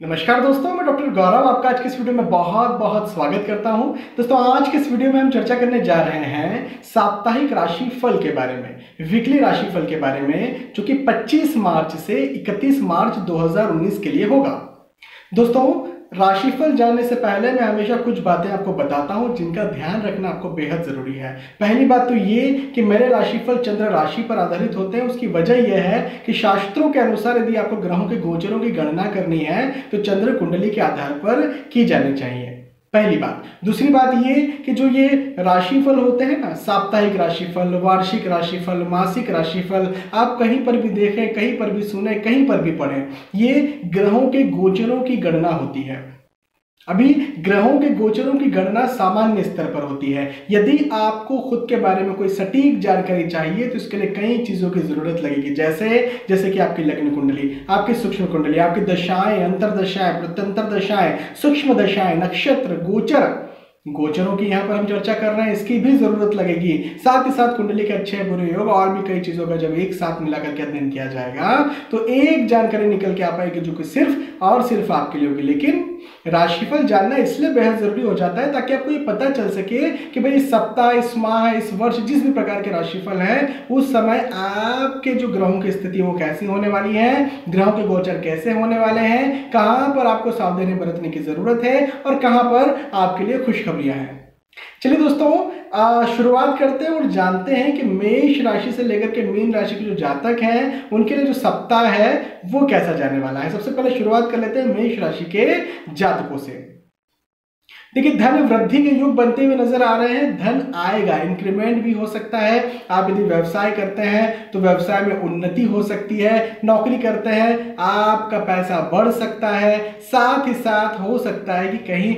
नमस्कार दोस्तों, मैं डॉक्टर गौरव आपका आज के इस वीडियो में बहुत बहुत स्वागत करता हूं। दोस्तों, आज के इस वीडियो में हम चर्चा करने जा रहे हैं साप्ताहिक राशिफल के बारे में, वीकली राशिफल के बारे में, जो कि 25 मार्च से 31 मार्च 2019 के लिए होगा। दोस्तों, राशिफल जानने से पहले मैं हमेशा कुछ बातें आपको बताता हूं जिनका ध्यान रखना आपको बेहद जरूरी है। पहली बात तो ये कि मेरे राशिफल चंद्र राशि पर आधारित होते हैं। उसकी वजह यह है कि शास्त्रों के अनुसार यदि आपको ग्रहों के गोचरों की गणना करनी है तो चंद्र कुंडली के आधार पर की जानी चाहिए, पहली बात। दूसरी बात ये कि जो ये राशिफल होते हैं ना, साप्ताहिक राशिफल, वार्षिक राशिफल, मासिक राशिफल, आप कहीं पर भी देखें, कहीं पर भी सुने, कहीं पर भी पढ़ें, ये ग्रहों के गोचरों की गणना होती है। अभी ग्रहों के गोचरों की गणना सामान्य स्तर पर होती है। यदि आपको खुद के बारे में कोई सटीक जानकारी चाहिए तो इसके लिए कई चीजों की जरूरत लगेगी, जैसे कि आपकी लग्न कुंडली, आपकी सूक्ष्म कुंडली, आपकी दशाएं, अंतरदशाएं, प्रत्यंतर दशाएं, सूक्ष्म दशाएं, नक्षत्र, गोचरों की यहाँ पर हम चर्चा कर रहे हैं, इसकी भी जरूरत लगेगी। साथ ही साथ कुंडली के अच्छे बुरे योग और भी कई चीजों का जब एक साथ मिलाकर के अध्ययन किया जाएगा तो एक जानकारी निकल के आ पाएगी जो कि सिर्फ और सिर्फ आपके लिए होगी। लेकिन राशिफल जानना इसलिए बेहद जरूरी हो जाता है ताकि आपको ये पता चल सके कि भाई इस सप्ताह, इस माह, इस वर्ष जिस भी प्रकार के राशिफल है उस समय आपके जो ग्रहों की स्थिति वो कैसी होने वाली है, ग्रहों के गोचर कैसे होने वाले हैं, कहां पर आपको सावधानी बरतने की जरूरत है और कहां पर आपके लिए खुशखबरियां हैं। चलिए दोस्तों, शुरुआत करते हैं और जानते हैं कि मेष राशि से लेकर के मीन राशि के जो जातक हैं उनके लिए जो सप्ताह है वो कैसा जाने वाला है। सबसे पहले शुरुआत कर लेते हैं मेष राशि के जातकों से। देखिए, धन वृद्धि के योग बनते हुए नजर आ रहे हैं। धन आएगा, इंक्रीमेंट भी हो सकता है। आप यदि व्यवसाय करते हैं तो व्यवसाय में उन्नति हो सकती है। नौकरी करते हैं, आपका पैसा बढ़ सकता है। साथ ही साथ हो सकता है कि कहीं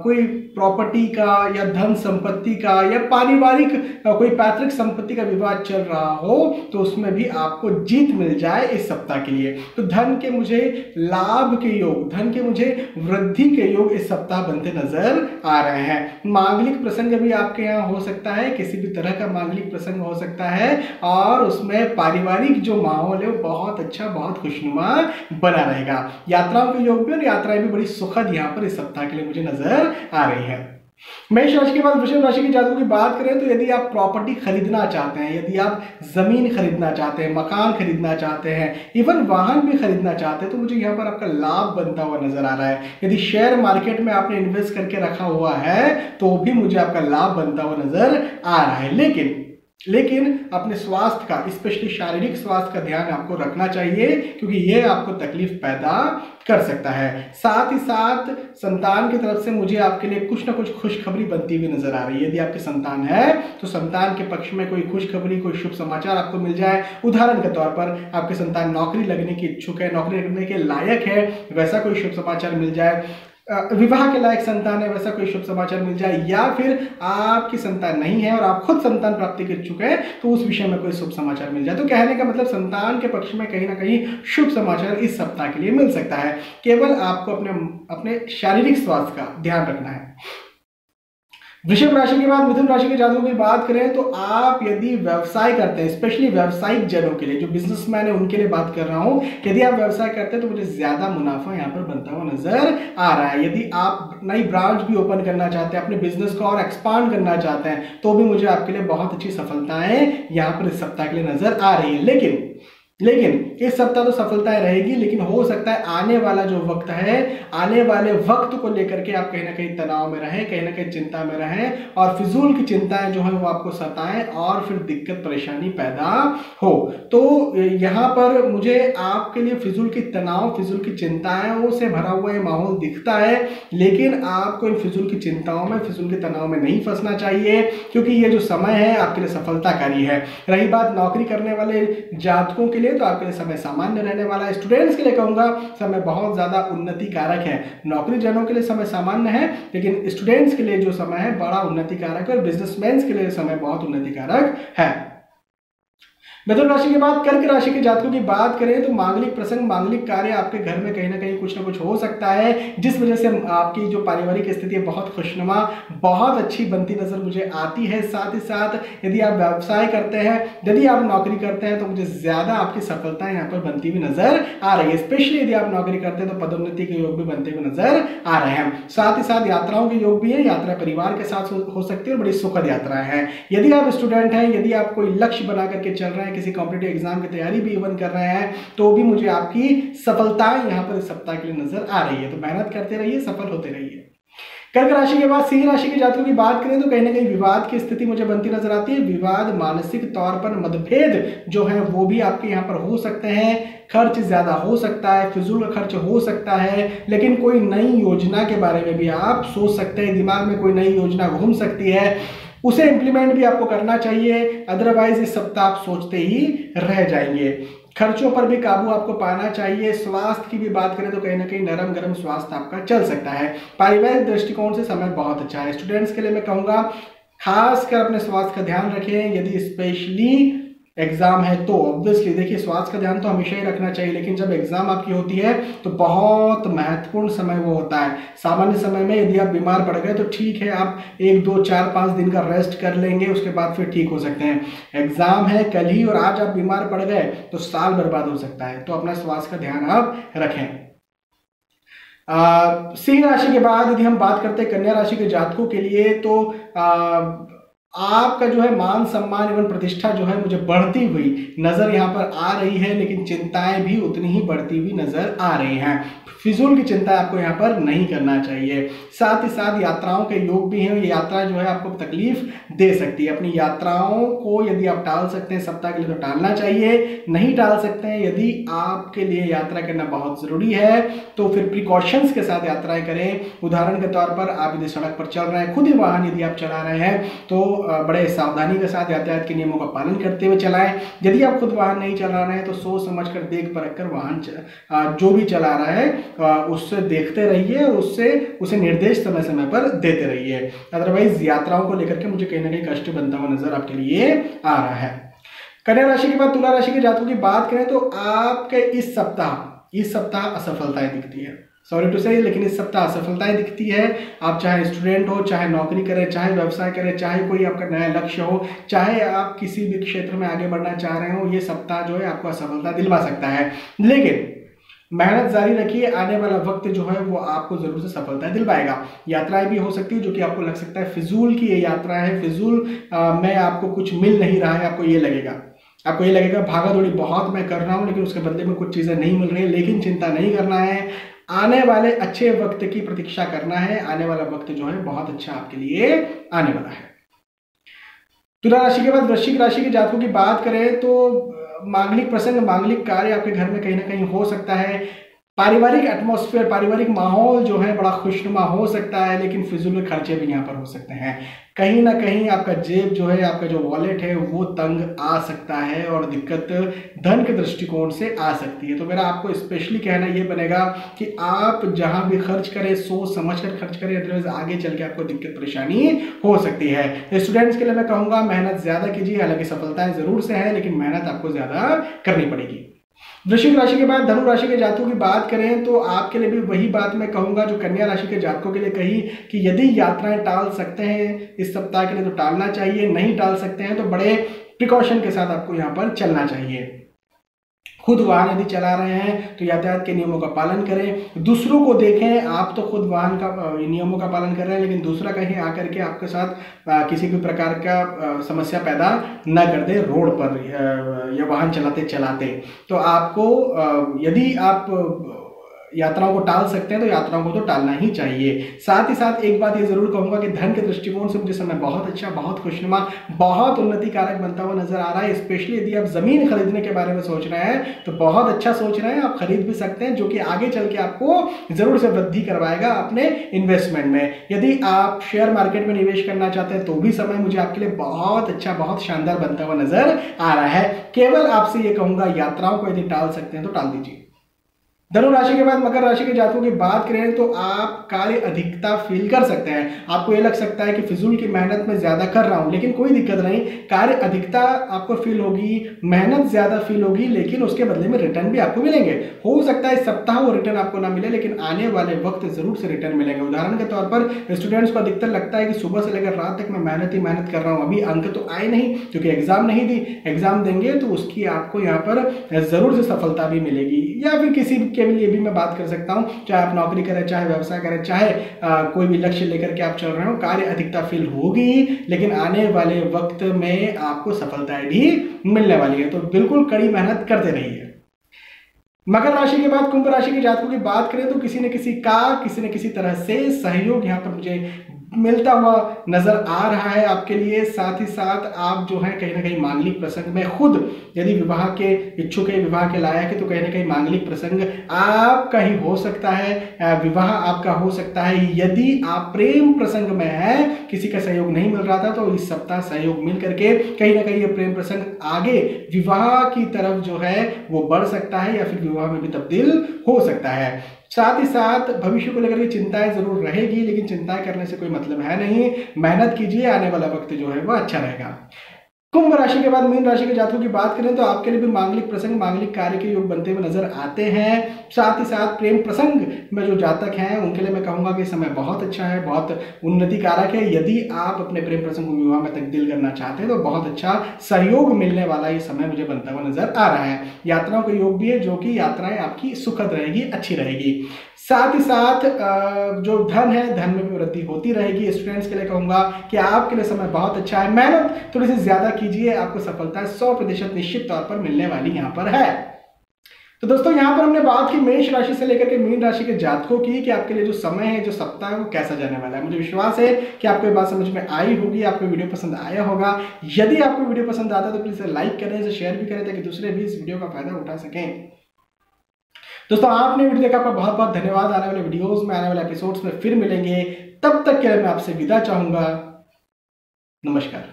कोई प्रॉपर्टी का या धन संपत्ति का या पारिवारिक कोई पैतृक संपत्ति का विवाद चल रहा हो तो उसमें भी आपको जीत मिल जाए इस सप्ताह के लिए। तो धन के मुझे लाभ के योग, धन के मुझे वृद्धि के योग इस सप्ताह बनते नजर आ रहे हैं। मांगलिक प्रसंग भी आपके यहाँ हो सकता है, किसी भी तरह का मांगलिक प्रसंग हो सकता है और उसमें पारिवारिक जो माहौल है वो बहुत अच्छा, बहुत खुशनुमा बना रहेगा। यात्राओं के योग भी और यात्राएं भी बड़ी सुखद यहाँ पर इस सप्ताह के लिए मुझे नजर आ रही है। मेष राशि के बाद वृषभ राशि के जातकों की बात करें तो यदि आप प्रॉपर्टी खरीदना चाहते हैं, यदि आप जमीन खरीदना चाहते हैं, मकान खरीदना चाहते हैं, इवन वाहन भी खरीदना चाहते हैं तो मुझे यहाँ पर आपका लाभ बनता हुआ नजर आ रहा है। यदि शेयर मार्केट में आपने इन्वेस्ट करके रखा हुआ है तो भी मुझे आपका लाभ बनता हुआ नजर आ रहा है। लेकिन अपने स्वास्थ्य का, स्पेशली शारीरिक स्वास्थ्य का ध्यान आपको रखना चाहिए क्योंकि यह आपको तकलीफ पैदा कर सकता है। साथ ही साथ संतान की तरफ से मुझे आपके लिए कुछ ना कुछ खुशखबरी बनती हुई नजर आ रही है। यदि आपके संतान है तो संतान के पक्ष में कोई खुशखबरी, कोई शुभ समाचार आपको मिल जाए। उदाहरण के तौर पर आपके संतान नौकरी लगने की इच्छुक है, नौकरी लगने के लायक है, वैसा कोई शुभ समाचार मिल जाए। विवाह के लायक संतान है, वैसा कोई शुभ समाचार मिल जाए, या फिर आपकी संतान नहीं है और आप खुद संतान प्राप्ति के इच्छुक है तो उस विषय में कोई शुभ समाचार मिल जाए। तो कहने का मतलब संतान के पक्ष में कहीं ना कहीं शुभ समाचार इस सप्ताह के लिए मिल सकता है। केवल आपको अपने शारीरिक स्वास्थ्य का ध्यान रखना है। वृषभ राशि के बाद मिथुन राशि के जातकों की बात करें तो आप यदि व्यवसाय करते हैं, स्पेशली व्यावसायिक जनों के लिए, जो बिजनेसमैन है उनके लिए बात कर रहा हूं, यदि आप व्यवसाय करते हैं तो मुझे ज्यादा मुनाफा यहां पर बनता हुआ नजर आ रहा है। यदि आप नई ब्रांच भी ओपन करना चाहते हैं, अपने बिजनेस को और एक्सपांड करना चाहते हैं तो भी मुझे आपके लिए बहुत अच्छी सफलताएं यहां पर इस सप्ताह के लिए नजर आ रही है। लेकिन इस सप्ताह तो सफलताएं रहेगी, लेकिन हो सकता है आने वाला जो वक्त है, आने वाले वक्त को लेकर के आप कहीं ना कहीं तनाव में रहें, कहीं ना कहीं चिंता में रहें और फिजूल की चिंताएं जो है वो आपको सताएं और फिर दिक्कत परेशानी पैदा हो। तो यहाँ पर मुझे आपके लिए फिजूल की तनाव, फिजूल की चिंताओं से भरा हुआ ये माहौल दिखता है, लेकिन आपको इन फिजूल की चिंताओं में, फिजूल के तनाव में नहीं फंसना चाहिए क्योंकि ये जो समय है आपके लिए सफलताकारी है। रही बात नौकरी करने वाले जातकों के लिए तो आपके लिए समय सामान्य रहने वाला है। स्टूडेंट्स के लिए कहूंगा समय बहुत ज्यादा उन्नति कारक है। नौकरी जनों के लिए समय सामान्य है, लेकिन स्टूडेंट्स के लिए जो समय है बड़ा उन्नति कारक है और बिजनेसमैन के लिए समय बहुत उन्नति कारक है। मिथुन राशि के बाद कर्क राशि के जातकों की बात करें तो मांगलिक प्रसंग, मांगलिक कार्य आपके घर में कहीं ना कहीं कुछ ना कुछ हो सकता है, जिस वजह से आपकी जो पारिवारिक स्थिति है बहुत खुशनुमा, बहुत अच्छी बनती नजर मुझे आती है। साथ ही साथ यदि आप व्यवसाय करते हैं, यदि आप नौकरी करते हैं तो मुझे ज्यादा आपकी सफलता यहाँ पर बनती हुई नजर आ रही है। स्पेशली यदि आप नौकरी करते हैं तो पदोन्नति के योग भी बनते हुए नजर आ रहे हैं। साथ ही साथ यात्राओं के योग भी है, यात्रा परिवार के साथ हो सकती है और बड़ी सुखद यात्रा है। यदि आप स्टूडेंट हैं, यदि आप कोई लक्ष्य बना करके चल रहे हैं, किसी कॉम्पिटिटिव एग्जाम की तैयारी भी इवन कर रहे हैं, तो भी मुझे आपकी सफलताएं यहाँ पर इस सप्ताह के लिए नजर आ रही है। तो मेहनत करते रहिए, सफल होते रहिए। कर्क राशि के बाद सिंह राशि के जातकों की बात करें तो कहीं ना कहीं विवाद की स्थिति मुझे बनती नजर आती है। विवाद, मानसिक तौर पर मतभेद जो है वो भी आपके यहाँ पर हो सकते हैं। खर्च ज्यादा हो सकता है, फिजूल का खर्च हो सकता है, लेकिन कोई नई योजना के बारे में भी आप सोच सकते हैं। दिमाग में कोई नई योजना घूम सकती है, उसे इंप्लीमेंट भी आपको करना चाहिए, अदरवाइज इस सप्ताह आप सोचते ही रह जाएंगे। खर्चों पर भी काबू आपको पाना चाहिए। स्वास्थ्य की भी बात करें तो कहीं ना कहीं नरम गरम स्वास्थ्य आपका चल सकता है। पारिवारिक दृष्टिकोण से समय बहुत अच्छा है। स्टूडेंट्स के लिए मैं कहूंगा खासकर अपने स्वास्थ्य का ध्यान रखें। यदि स्पेशली एग्जाम है तो ऑब्वियसली देखिए स्वास्थ्य का ध्यान तो हमेशा ही रखना चाहिए, लेकिन जब एग्जाम आपकी होती है तो बहुत महत्वपूर्ण समय वो होता है। सामान्य समय में यदि आप बीमार पड़ गए तो ठीक है, आप 1 2 4 5 दिन का रेस्ट कर लेंगे, उसके बाद फिर ठीक हो सकते हैं। एग्जाम है कल ही और आज आप बीमार पड़ गए तो साल बर्बाद हो सकता है। तो अपना स्वास्थ्य का ध्यान आप रखें। सिंह राशि के बाद यदि हम बात करते हैं कन्या राशि के जातकों के लिए, तो आपका जो है मान सम्मान एवं प्रतिष्ठा जो है मुझे बढ़ती हुई नजर यहाँ पर आ रही है, लेकिन चिंताएं भी उतनी ही बढ़ती हुई नजर आ रही हैं। फिजूल की चिंता आपको यहाँ पर नहीं करना चाहिए। साथ ही साथ यात्राओं के योग भी हैं। ये यात्रा जो है आपको तकलीफ दे सकती है। अपनी यात्राओं को यदि आप टाल सकते हैं सप्ताह के लिए तो टालना चाहिए, नहीं टाल सकते हैं, यदि आपके लिए यात्रा करना बहुत जरूरी है तो फिर प्रिकॉशंस के साथ यात्राएं करें। उदाहरण के तौर पर आप यदि सड़क पर चल रहे हैं, खुद ही वाहन यदि आप चला रहे हैं तो बड़े सावधानी के साथ यातायात के नियमों का पालन करते हुए चलाएं। यदि आप खुद वाहन नहीं चला रहे हैं तो सोच समझकर देख परख कर वाहन जो भी चला रहा है उससे देखते रहिए और उसे निर्देश समय समय पर देते रहिए। अदरवाइज यात्राओं को लेकर के मुझे कहीं ना कहीं कष्ट बनता हुआ नजर आपके लिए आ रहा है। कन्या राशि के बाद तुला राशि के जातकों की बात करें तो आपके इस सप्ताह असफलताएं दिखती है। सॉरी टू से, लेकिन इस सप्ताह असफलताएं दिखती है। आप चाहे स्टूडेंट हो, चाहे नौकरी करें, चाहे व्यवसाय करें, चाहे कोई आपका नया लक्ष्य हो, चाहे आप किसी भी क्षेत्र में आगे बढ़ना चाह रहे हो, ये सप्ताह जो है आपको असफलता दिलवा सकता है। लेकिन मेहनत जारी रखिए, आने वाला वक्त जो है वो आपको जरूर से सफलता दिलवाएगा। यात्राएं भी हो सकती है जो कि आपको लग सकता है फिजूल की ये यात्रा है, फिजूल में आपको कुछ मिल नहीं रहा है, आपको ये लगेगा भागा दौड़ी बहुत मैं कर रहा हूं लेकिन उसके बदले में कुछ चीजें नहीं मिल रही है। लेकिन चिंता नहीं करना है, आने वाले अच्छे वक्त की प्रतीक्षा करना है। आने वाला वक्त जो है बहुत अच्छा आपके लिए आने वाला है। तुला राशि के बाद वृश्चिक राशि के जातकों की बात करें तो मांगलिक प्रसंग, मांगलिक कार्य आपके घर में कहीं ना कहीं हो सकता है। पारिवारिक एटमॉस्फेयर, पारिवारिक माहौल जो है बड़ा खुशनुमा हो सकता है, लेकिन फिजूल खर्चे भी यहाँ पर हो सकते हैं। कहीं ना कहीं आपका जेब जो है, आपका जो वॉलेट है वो तंग आ सकता है और दिक्कत धन के दृष्टिकोण से आ सकती है। तो मेरा आपको स्पेशली कहना ये बनेगा कि आप जहां भी खर्च करें सोच समझ कर खर्च करें, अदरवाइज आगे चल के आपको दिक्कत परेशानी हो सकती है। स्टूडेंट्स के लिए मैं कहूंगा मेहनत ज्यादा कीजिए, हालांकि सफलताएं जरूर से है लेकिन मेहनत आपको ज्यादा करनी पड़ेगी। वृश्चिक राशि के बाद धनु राशि के जातकों की बात करें तो आपके लिए भी वही बात मैं कहूंगा जो कन्या राशि के जातकों के लिए कही कि यदि यात्राएं टाल सकते हैं इस सप्ताह के लिए तो टालना चाहिए, नहीं टाल सकते हैं तो बड़े प्रिकॉशन के साथ आपको यहाँ पर चलना चाहिए। खुद वाहन यदि चला रहे हैं तो यातायात के नियमों का पालन करें, दूसरों को देखें। आप तो खुद वाहन का नियमों का पालन कर रहे हैं लेकिन दूसरा कहीं आकर के आपके साथ किसी भी प्रकार का समस्या पैदा न कर दे रोड पर या वाहन चलाते चलाते। तो आपको यदि आप यात्राओं को टाल सकते हैं तो यात्राओं को तो टालना ही चाहिए। साथ ही साथ एक बात ये जरूर कहूंगा कि धन के दृष्टिकोण से मुझे समय बहुत अच्छा, बहुत खुशनुमा, बहुत उन्नति कारक बनता हुआ नजर आ रहा है। स्पेशली यदि आप जमीन खरीदने के बारे में सोच रहे हैं तो बहुत अच्छा सोच रहे हैं, आप खरीद भी सकते हैं, जो कि आगे चल के आपको जरूर से वृद्धि करवाएगा अपने इन्वेस्टमेंट में। यदि आप शेयर मार्केट में निवेश करना चाहते हैं तो भी समय मुझे आपके लिए बहुत अच्छा, बहुत शानदार बनता हुआ नजर आ रहा है। केवल आपसे ये कहूंगा यात्राओं को यदि टाल सकते हैं तो टाल दीजिए। धनु राशि के बाद मकर राशि के जातकों की बात करें तो आप कार्य अधिकता फील कर सकते हैं। आपको ये लग सकता है कि फिजूल की मेहनत में ज्यादा कर रहा हूं, लेकिन कोई दिक्कत नहीं। कार्य अधिकता आपको फील होगी, मेहनत ज्यादा फील होगी, लेकिन उसके बदले में रिटर्न भी आपको मिलेंगे। हो सकता है इस सप्ताह वो रिटर्न आपको ना मिले, लेकिन आने वाले वक्त जरूर से रिटर्न मिलेंगे। उदाहरण के तौर पर स्टूडेंट्स को अधिकतर लगता है कि सुबह से लेकर रात तक मैं मेहनत ही मेहनत कर रहा हूं, अभी अंक तो आए नहीं क्योंकि एग्जाम नहीं दी। एग्जाम देंगे तो उसकी आपको यहाँ पर जरूर से सफलता भी मिलेगी। या फिर किसी के लिए भी मैं बात कर सकता हूं, चाहे आप नौकरी करें, चाहे व्यवसाय करें, चाहे कोई भी लक्ष्य लेकर के आप चल रहे हो, कार्य अधिकता फील होगी, लेकिन आने वाले वक्त में आपको सफलताएं भी मिलने वाली है। तो बिल्कुल कड़ी मेहनत करते रहिए। मकर राशि के बाद कुंभ राशि के जातकों की बात करें तो किसी न किसी तरह से सहयोग यहाँ पर मुझे मिलता हुआ नजर आ रहा है आपके लिए। साथ ही साथ आप जो है कहीं ना कहीं मांगलिक प्रसंग में खुद यदि विवाह के इच्छुक है, विवाह के लायक है, तो कहीं ना कहीं मांगलिक प्रसंग आपका ही हो सकता है, विवाह आपका हो सकता है। यदि आप प्रेम प्रसंग में है, किसी का सहयोग नहीं मिल रहा था, तो इस सप्ताह सहयोग मिल करके कहीं ना कहीं ये प्रेम प्रसंग आगे विवाह की तरफ जो है वो बढ़ सकता है, या फिर विवाह में भी तब्दील हो सकता है। साथ ही साथ भविष्य को लेकर के चिंताएं जरूर रहेगी, लेकिन चिंताएं करने से कोई मतलब है नहीं। मेहनत कीजिए, आने वाला वक्त जो है वो अच्छा रहेगा। कुंभ राशि के बाद मीन राशि के जातकों की बात करें तो आपके लिए भी मांगलिक प्रसंग, मांगलिक कार्य के योग बनते हुए नजर आते हैं। साथ ही साथ प्रेम प्रसंग में जो जातक हैं उनके लिए मैं कहूंगा कि समय बहुत अच्छा है, बहुत उन्नति कारक है। यदि आप अपने प्रेम प्रसंग को विवाह में तब्दील करना चाहते हैं तो बहुत अच्छा सहयोग मिलने वाला ये समय मुझे बनता हुआ नजर आ रहा है। यात्राओं का योग भी है, जो कि यात्राएं आपकी सुखद रहेगी, अच्छी रहेगी। साथ ही साथ जो धन है, धन में भी वृद्धि होती रहेगी। स्टूडेंट्स के लिए कहूंगा कि आपके लिए समय बहुत अच्छा है। मेहनत थोड़ी सी ज्यादा कीजिए, आपको सफलता 100% निश्चित तौर पर मिलने वाली यहां पर है। तो दोस्तों यहाँ पर हमने बात की मेष राशि से लेकर के मीन राशि के जातकों की कि आपके लिए जो समय है, जो सप्ताह है, वो कैसा जाने वाला है। मुझे विश्वास है कि आपको ये बात समझ में आई होगी, आपको वीडियो पसंद आया होगा। यदि आपको वीडियो पसंद आता है तो प्लीज लाइक करें, इसे शेयर भी करें ताकि दूसरे भी इस वीडियो का फायदा उठा सकें। दोस्तों आपने वीडियो देखा, आपका बहुत बहुत धन्यवाद। आने वाले वीडियोस में, आने वाले एपिसोड्स में फिर मिलेंगे। तब तक के लिए मैं आपसे विदा चाहूंगा। नमस्कार।